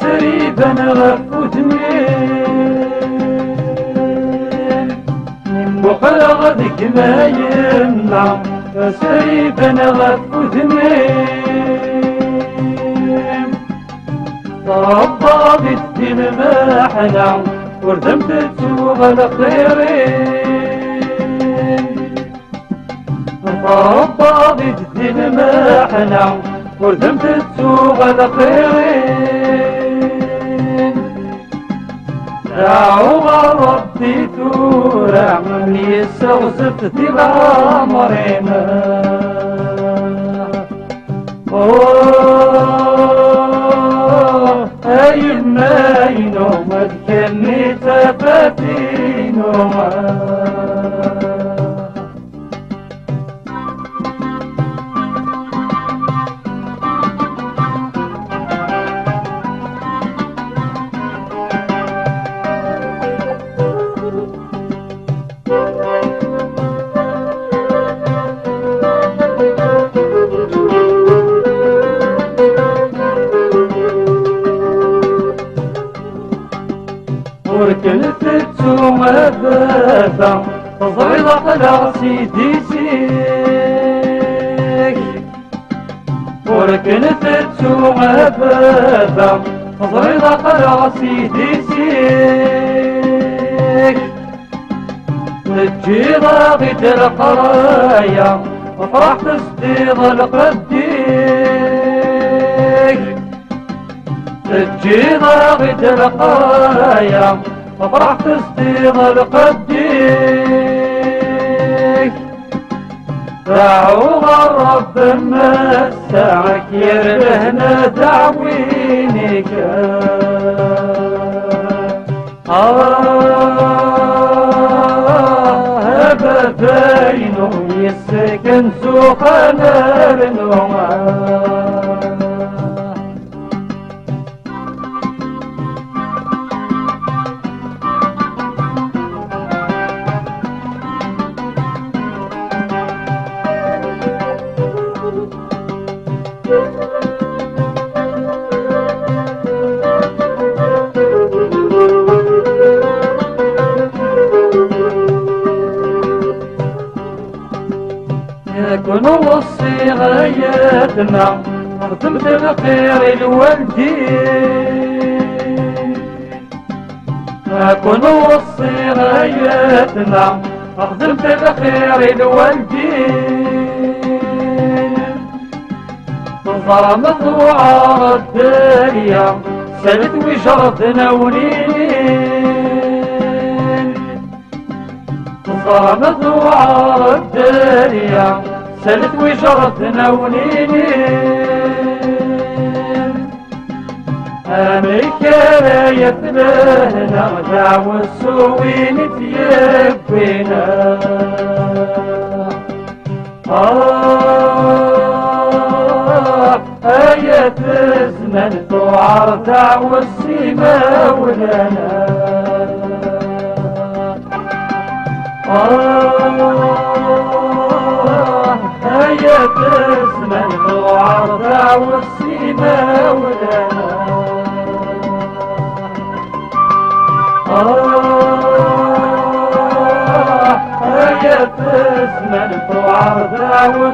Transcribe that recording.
سريبا غفوتنين بقل غدك ما يمنع سريبا غفوتنين طبابت في المحنة وردمت تسوغ الخيرين طبابت في المحنة وردمت تسوغ الخيرين دعوة ربي تورع من يستغسف بأمرنا أي الماينو مدكني تفتينو وركنت تسوم البابا تصغير على سيدي سيك وركنت تسوم البابا تصغير على سيدي سيك تجيضا غيد القرايا وفرح تصديض القديك تجيضا غيد القرايا وفرح تصديض القديك دعوها الرب مساعك يربهنا دعوينك بينو يسكن سوخنا رنوما يكون وصي غايتنا خدمت الخير الوالدين يكون وصي غايتنا خدمت الخير الوالدين ظلمت وعار الدنيا سالت وشرتنا ونين ظلمت وعار الدنيا سالت وشرتنا ونين أمريكا يتبهنا دعوة السوين تيبنا آية الزمن توعر دعوة السما ولنا آية الزمن توعر دعوة السما ولنا آية الزمن توعر دعوة